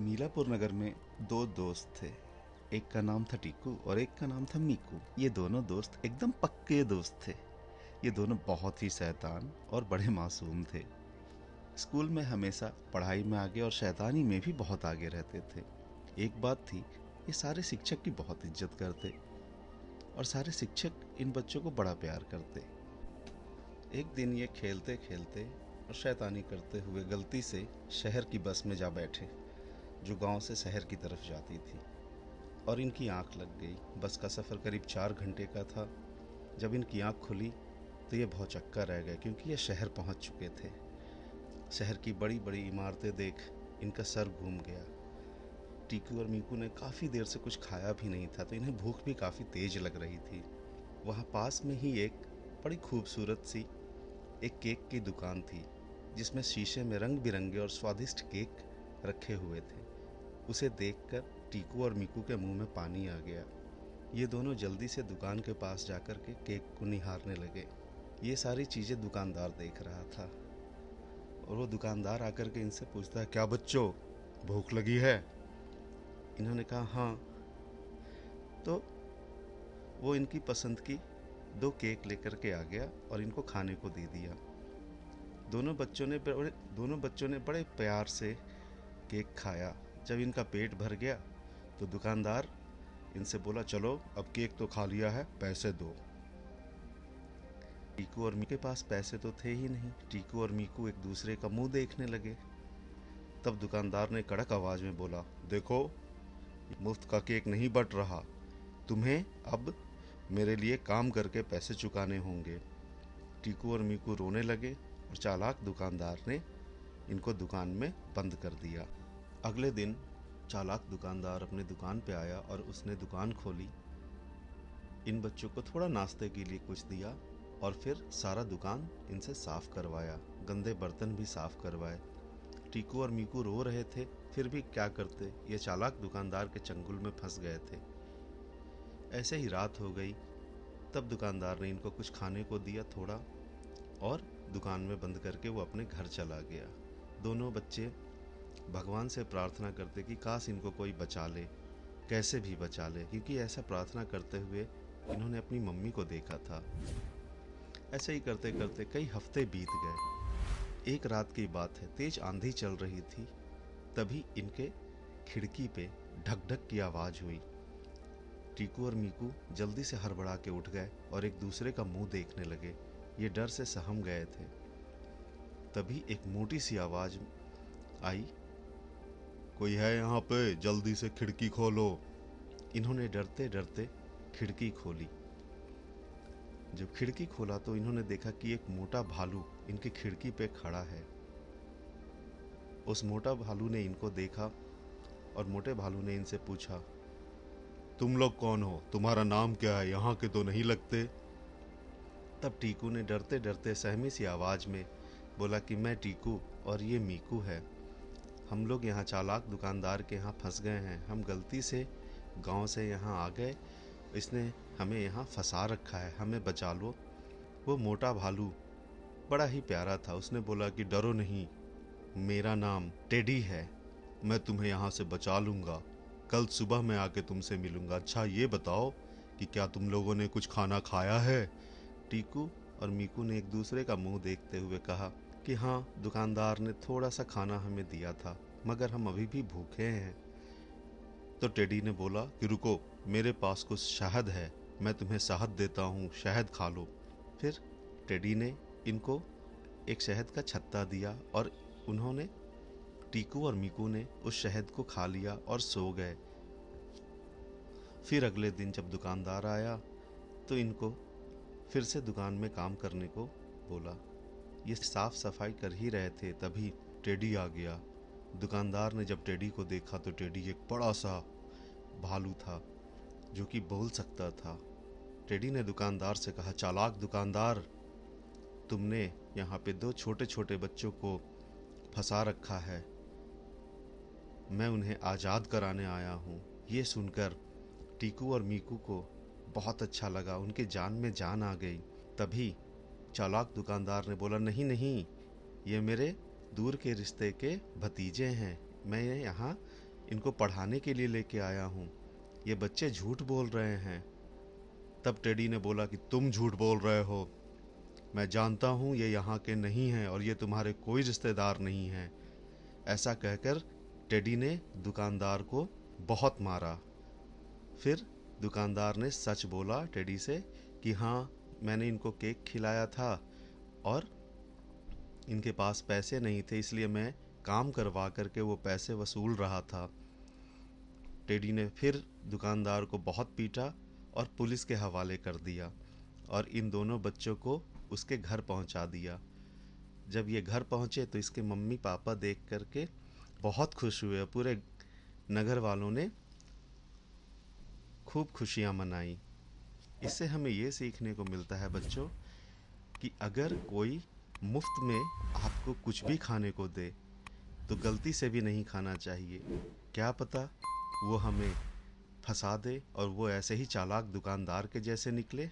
मीलापुर नगर में दो दोस्त थे। एक का नाम था टीकू और एक का नाम था मीकू। ये दोनों दोस्त एकदम पक्के दोस्त थे। ये दोनों बहुत ही शैतान और बड़े मासूम थे। स्कूल में हमेशा पढ़ाई में आगे और शैतानी में भी बहुत आगे रहते थे। एक बात थी, ये सारे शिक्षक की बहुत इज्जत करते और सारे शिक्षक इन बच्चों को बड़ा प्यार करते। एक दिन ये खेलते खेलते और शैतानी करते हुए गलती से शहर की बस में जा बैठे, जो गांव से शहर की तरफ जाती थी, और इनकी आंख लग गई। बस का सफ़र करीब 4 घंटे का था। जब इनकी आंख खुली तो ये भौचक्का रह गए, क्योंकि ये शहर पहुंच चुके थे। शहर की बड़ी बड़ी इमारतें देख इनका सर घूम गया। टीकू और मीकू ने काफ़ी देर से कुछ खाया भी नहीं था, तो इन्हें भूख भी काफ़ी तेज लग रही थी। वहाँ पास में ही एक बड़ी खूबसूरत सी एक केक की दुकान थी, जिसमें शीशे में रंग बिरंगे और स्वादिष्ट केक रखे हुए थे। उसे देखकर टीकू और मीकू के मुंह में पानी आ गया। ये दोनों जल्दी से दुकान के पास जाकर के केक को निहारने लगे। ये सारी चीज़ें दुकानदार देख रहा था, और वो दुकानदार आकर के इनसे पूछता है, क्या बच्चों, भूख लगी है? इन्होंने कहा हाँ। तो वो इनकी पसंद की 2 केक लेकर के आ गया और इनको खाने को दे दिया। दोनों बच्चों ने बड़े प्यार से केक खाया। जब इनका पेट भर गया तो दुकानदार इनसे बोला, चलो अब केक तो खा लिया है, पैसे दो। टीकू और मीकू के पास पैसे तो थे ही नहीं। टीकू और मीकू एक दूसरे का मुंह देखने लगे। तब दुकानदार ने कड़क आवाज में बोला, देखो, मुफ्त का केक नहीं बट रहा, तुम्हें अब मेरे लिए काम करके पैसे चुकाने होंगे। टीकू और मीकू रोने लगे और चालाक दुकानदार ने इनको दुकान में बंद कर दिया। अगले दिन चालाक दुकानदार अपने दुकान पे आया और उसने दुकान खोली। इन बच्चों को थोड़ा नाश्ते के लिए कुछ दिया और फिर सारा दुकान इनसे साफ करवाया। गंदे बर्तन भी साफ करवाए। टीकू और मीकू रो रहे थे, फिर भी क्या करते, ये चालाक दुकानदार के चंगुल में फंस गए थे। ऐसे ही रात हो गई। तब दुकानदार ने इनको कुछ खाने को दिया थोड़ा, और दुकान में बंद करके वो अपने घर चला गया। दोनों बच्चे भगवान से प्रार्थना करते कि काश इनको कोई बचा ले, कैसे भी बचा ले, क्योंकि ऐसा प्रार्थना करते हुए इन्होंने अपनी मम्मी को देखा था। ऐसे ही करते करते कई हफ्ते बीत गए। एक रात की बात है, तेज आंधी चल रही थी। तभी इनके खिड़की पे ढक ढक की आवाज हुई। टीकू और मीकू जल्दी से हड़बड़ा के उठ गए और एक दूसरे का मुंह देखने लगे। ये डर से सहम गए थे। तभी एक मोटी सी आवाज आई, कोई है यहाँ पे, जल्दी से खिड़की खोलो। इन्होंने डरते डरते खिड़की खोली। जब खिड़की खोला तो इन्होंने देखा कि एक मोटा भालू इनकी खिड़की पे खड़ा है। उस मोटा भालू ने इनको देखा और मोटे भालू ने इनसे पूछा, तुम लोग कौन हो, तुम्हारा नाम क्या है, यहाँ के तो नहीं लगते। तब टीकू ने डरते डरते सहमी सी आवाज में बोला कि मैं टीकू और ये मीकू है। हम लोग यहाँ चालाक दुकानदार के यहाँ फंस गए हैं। हम गलती से गांव से यहाँ आ गए, इसने हमें यहाँ फंसा रखा है, हमें बचा लो। वो मोटा भालू बड़ा ही प्यारा था। उसने बोला कि डरो नहीं, मेरा नाम टेडी है, मैं तुम्हें यहाँ से बचा लूँगा। कल सुबह मैं आके तुमसे मिलूँगा। अच्छा ये बताओ कि क्या तुम लोगों ने कुछ खाना खाया है? टीकू और मीकू ने एक दूसरे का मुंह देखते हुए कहा कि हाँ, दुकानदार ने थोड़ा सा खाना हमें दिया था, मगर हम अभी भी भूखे हैं। तो टेडी ने बोला कि रुको, मेरे पास कुछ शहद है, मैं तुम्हें शहद देता हूँ, शहद खा लो। फिर टेडी ने इनको एक शहद का छत्ता दिया और उन्होंने, टीकू और मीकू ने उस शहद को खा लिया और सो गए। फिर अगले दिन जब दुकानदार आया तो इनको फिर से दुकान में काम करने को बोला। ये साफ सफाई कर ही रहे थे, तभी टेडी आ गया। दुकानदार ने जब टेडी को देखा तो टेडी एक बड़ा सा भालू था जो कि बोल सकता था। टेडी ने दुकानदार से कहा, चालाक दुकानदार, तुमने यहाँ पे 2 छोटे छोटे बच्चों को फंसा रखा है, मैं उन्हें आज़ाद कराने आया हूँ। ये सुनकर टीकू और मीकू को बहुत अच्छा लगा, उनके जान में जान आ गई। तभी चालाक दुकानदार ने बोला, नहीं नहीं, ये मेरे दूर के रिश्ते के भतीजे हैं, मैं यहाँ इनको पढ़ाने के लिए लेके आया हूँ, ये बच्चे झूठ बोल रहे हैं। तब टेडी ने बोला कि तुम झूठ बोल रहे हो, मैं जानता हूँ ये यहाँ के नहीं हैं और ये तुम्हारे कोई रिश्तेदार नहीं हैं। ऐसा कहकर टेडी ने दुकानदार को बहुत मारा। फिर दुकानदार ने सच बोला टेडी से कि हाँ, मैंने इनको केक खिलाया था और इनके पास पैसे नहीं थे, इसलिए मैं काम करवा करके वो पैसे वसूल रहा था। टेडी ने फिर दुकानदार को बहुत पीटा और पुलिस के हवाले कर दिया और इन दोनों बच्चों को उसके घर पहुंचा दिया। जब ये घर पहुंचे तो इसके मम्मी पापा देख करके बहुत खुश हुए। पूरे नगर वालों ने खूब खुशियां मनाई। इससे हमें ये सीखने को मिलता है बच्चों कि अगर कोई मुफ्त में आपको कुछ भी खाने को दे तो गलती से भी नहीं खाना चाहिए। क्या पता वो हमें फंसा दे और वो ऐसे ही चालाक दुकानदार के जैसे निकले।